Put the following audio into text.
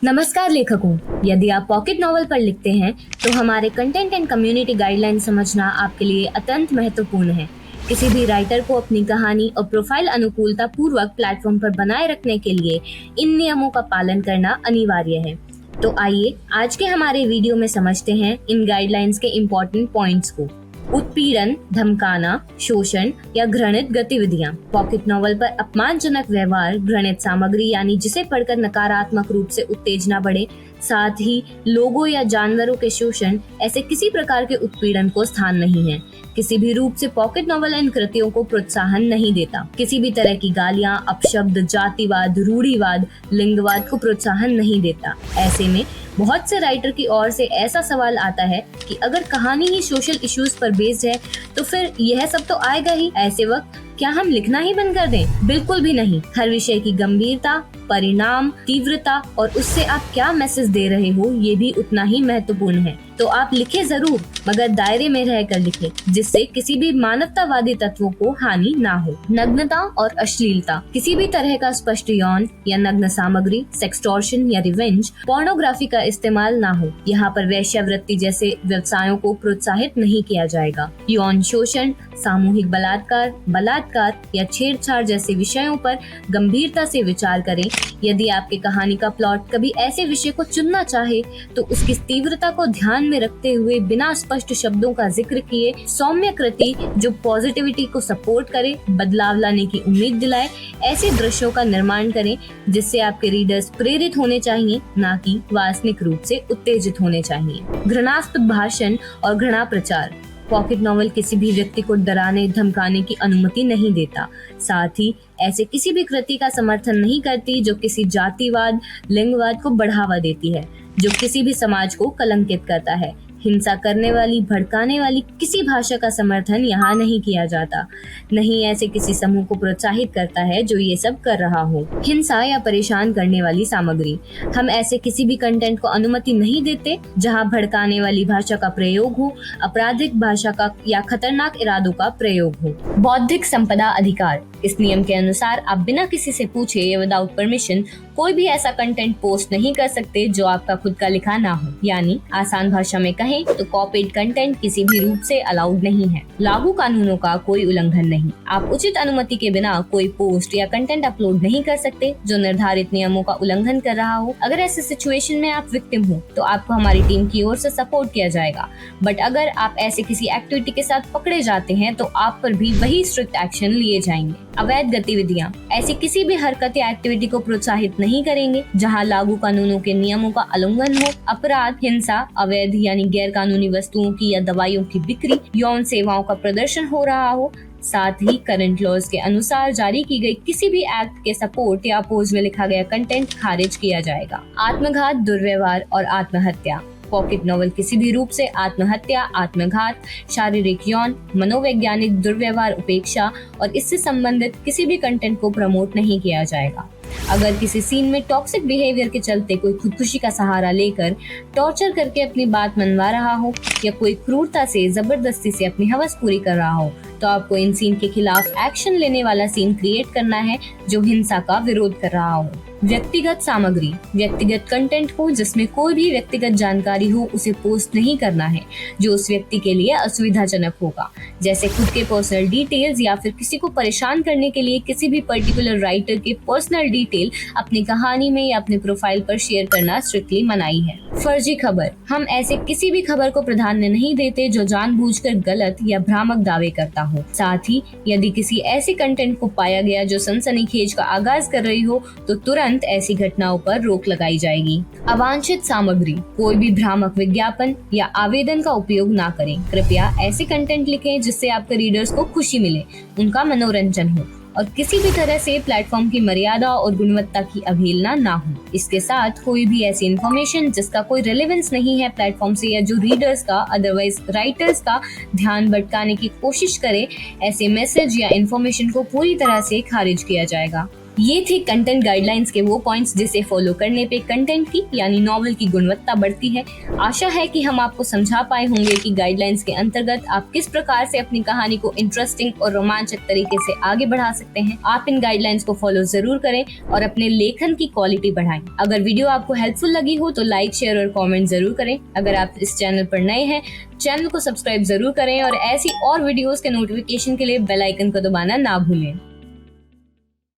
नमस्कार लेखकों, यदि आप पॉकेट नॉवल पर लिखते हैं तो हमारे कंटेंट एंड कम्युनिटी गाइडलाइन समझना आपके लिए अत्यंत महत्वपूर्ण है। किसी भी राइटर को अपनी कहानी और प्रोफाइल अनुकूलता पूर्वक प्लेटफॉर्म पर बनाए रखने के लिए इन नियमों का पालन करना अनिवार्य है। तो आइए आज के हमारे वीडियो में समझते हैं इन गाइडलाइंस के इम्पोर्टेंट पॉइंट्स को। उत्पीड़न, धमकाना, शोषण या घृणित गतिविधियां। पॉकेट नॉवल पर अपमानजनक व्यवहार, घृणित सामग्री यानी जिसे पढ़कर नकारात्मक रूप से उत्तेजना बढ़े, साथ ही लोगों या जानवरों के शोषण, ऐसे किसी प्रकार के उत्पीड़न को स्थान नहीं है। किसी भी रूप से पॉकेट नॉवल इन कृतियों को प्रोत्साहन नहीं देता। किसी भी तरह की गालियां, अपशब्द, जातिवाद, रूढ़िवाद, लिंगवाद को प्रोत्साहन नहीं देता। ऐसे में बहुत से राइटर की ओर से ऐसा सवाल आता है कि अगर कहानी ही सोशल इश्यूज पर बेस्ड है तो फिर यह सब तो आएगा ही। ऐसे वक्त क्या हम लिखना ही बंद कर दें? बिल्कुल भी नहीं। हर विषय की गंभीरता, परिणाम, तीव्रता और उससे आप क्या मैसेज दे रहे हो ये भी उतना ही महत्वपूर्ण है। तो आप लिखे जरूर, मगर दायरे में रहकर लिखें, जिससे किसी भी मानवतावादी तत्वों को हानि ना हो। नग्नता और अश्लीलता। किसी भी तरह का स्पष्ट यौन या नग्न सामग्री, सेक्सटॉर्शन या रिवेंज, पोर्नोग्राफी का इस्तेमाल ना हो। यहाँ पर वेश्यावृत्ति जैसे व्यवसायों को प्रोत्साहित नहीं किया जाएगा। यौन शोषण, सामूहिक बलात्कार या छेड़छाड़ जैसे विषयों पर गंभीरता से विचार करें। यदि आपके कहानी का प्लॉट कभी ऐसे विषय को चुनना चाहे तो उसकी तीव्रता को ध्यान में रखते हुए बिना स्पष्ट शब्दों का जिक्र किए सौम्य कृति जो पॉजिटिविटी को सपोर्ट करे, बदलाव लाने की उम्मीद दिलाए, ऐसे दृश्यों का निर्माण करें जिससे आपके रीडर्स प्रेरित होने चाहिए, ना कि वासनिक रूप से उत्तेजित होने चाहिए। घृणास्पद भाषण और घृणा प्रचार। पॉकेट नॉवल किसी भी व्यक्ति को डराने, धमकाने की अनुमति नहीं देता। साथ ही ऐसे किसी भी कृति का समर्थन नहीं करती जो किसी जातिवाद, लिंगवाद को बढ़ावा देती है, जो किसी भी समाज को कलंकित करता है। हिंसा करने वाली, भड़काने वाली किसी भाषा का समर्थन यहाँ नहीं किया जाता। नहीं ऐसे किसी समूह को प्रोत्साहित करता है जो ये सब कर रहा हो। हिंसा या परेशान करने वाली सामग्री। हम ऐसे किसी भी कंटेंट को अनुमति नहीं देते जहाँ भड़काने वाली भाषा का प्रयोग हो, आपराधिक भाषा का या खतरनाक इरादों का प्रयोग हो। बौद्धिक संपदा अधिकार। इस नियम के अनुसार आप बिना किसी से पूछे या विदाउट परमिशन कोई भी ऐसा कंटेंट पोस्ट नहीं कर सकते जो आपका खुद का लिखा ना हो। यानी आसान भाषा में कहें तो कॉपीड कंटेंट किसी भी रूप से अलाउड नहीं है। लागू कानूनों का कोई उल्लंघन नहीं। आप उचित अनुमति के बिना कोई पोस्ट या कंटेंट अपलोड नहीं कर सकते जो निर्धारित नियमों का उल्लंघन कर रहा हो। अगर ऐसे सिचुएशन में आप विक्टिम हो तो आपको हमारी टीम की ओर से सपोर्ट किया जाएगा, बट अगर आप ऐसे किसी एक्टिविटी के साथ पकड़े जाते हैं तो आप पर भी वही स्ट्रिक्ट एक्शन लिए जाएंगे। अवैध गतिविधियां। ऐसी किसी भी हरकत या एक्टिविटी को प्रोत्साहित नहीं करेंगे जहां लागू कानूनों के नियमों का उल्लंघन हो। अपराध, हिंसा, अवैध यानी गैर कानूनी वस्तुओं की या दवाइयों की बिक्री, यौन सेवाओं का प्रदर्शन हो रहा हो। साथ ही करंट लॉज के अनुसार जारी की गई किसी भी एक्ट के सपोर्ट या अपोज में लिखा गया कंटेंट खारिज किया जाएगा। आत्मघात, दुर्व्यवहार और आत्महत्या। पॉकेट नॉवल किसी भी रूप से आत्महत्या, आत्मघात, शारीरिक यौन, मनोवैज्ञानिक दुर्व्यवहार, उपेक्षा और इससे संबंधित किसी भी कंटेंट को प्रमोट नहीं किया जाएगा। अगर किसी सीन में टॉक्सिक बिहेवियर के चलते कोई खुदकुशी का सहारा लेकर टॉर्चर करके अपनी बात मनवा रहा हो या कोई क्रूरता से जबरदस्ती से अपनी हवस पूरी कर रहा हो तो आपको इन सीन के खिलाफ एक्शन लेने वाला सीन क्रिएट करना है जो हिंसा का विरोध कर रहा हो। व्यक्तिगत सामग्री। व्यक्तिगत कंटेंट हो जिसमें कोई भी व्यक्तिगत जानकारी हो उसे पोस्ट नहीं करना है जो उस व्यक्ति के लिए असुविधाजनक होगा, जैसे खुद के पर्सनल डिटेल्स या फिर किसी को परेशान करने के लिए किसी भी पर्टिकुलर राइटर के पर्सनल डिटेल अपनी कहानी में या अपने प्रोफाइल पर शेयर करना स्ट्रिक्टली मनाही है। फर्जी खबर। हम ऐसे किसी भी खबर को प्राधान्य नहीं देते जो जानबूझकर गलत या भ्रामक दावे करता हो। साथ ही यदि किसी ऐसे कंटेंट को पाया गया जो सनसनीखेज का आगाज कर रही हो तो तुरंत ऐसी घटनाओं पर रोक लगाई जाएगी। अवांछित सामग्री। कोई भी भ्रामक विज्ञापन या आवेदन का उपयोग ना करें। कृपया ऐसे कंटेंट लिखें जिससे आपके रीडर्स को खुशी मिले, उनका मनोरंजन हो और किसी भी तरह से प्लेटफॉर्म की मर्यादा और गुणवत्ता की अवहेलना ना हो। इसके साथ कोई भी ऐसी इन्फॉर्मेशन जिसका कोई रेलेवेंस नहीं है प्लेटफॉर्म से या जो रीडर्स का, अदरवाइज राइटर्स का ध्यान भटकाने की कोशिश करे, ऐसे मैसेज या इन्फॉर्मेशन को पूरी तरह से खारिज किया जाएगा। ये थे कंटेंट गाइडलाइंस के वो पॉइंट्स जिसे फॉलो करने पे कंटेंट की यानी नॉवल की गुणवत्ता बढ़ती है। आशा है कि हम आपको समझा पाए होंगे कि गाइडलाइंस के अंतर्गत आप किस प्रकार से अपनी कहानी को इंटरेस्टिंग और रोमांचक तरीके से आगे बढ़ा सकते हैं। आप इन गाइडलाइंस को फॉलो जरूर करें और अपने लेखन की क्वालिटी बढ़ाएं। अगर वीडियो आपको हेल्पफुल लगी हो तो लाइक, शेयर और कॉमेंट जरूर करें। अगर आप इस चैनल पर नए हैं, चैनल को सब्सक्राइब जरूर करें और ऐसी और वीडियोस के नोटिफिकेशन के लिए बेल आइकन को दबाना ना भूलें।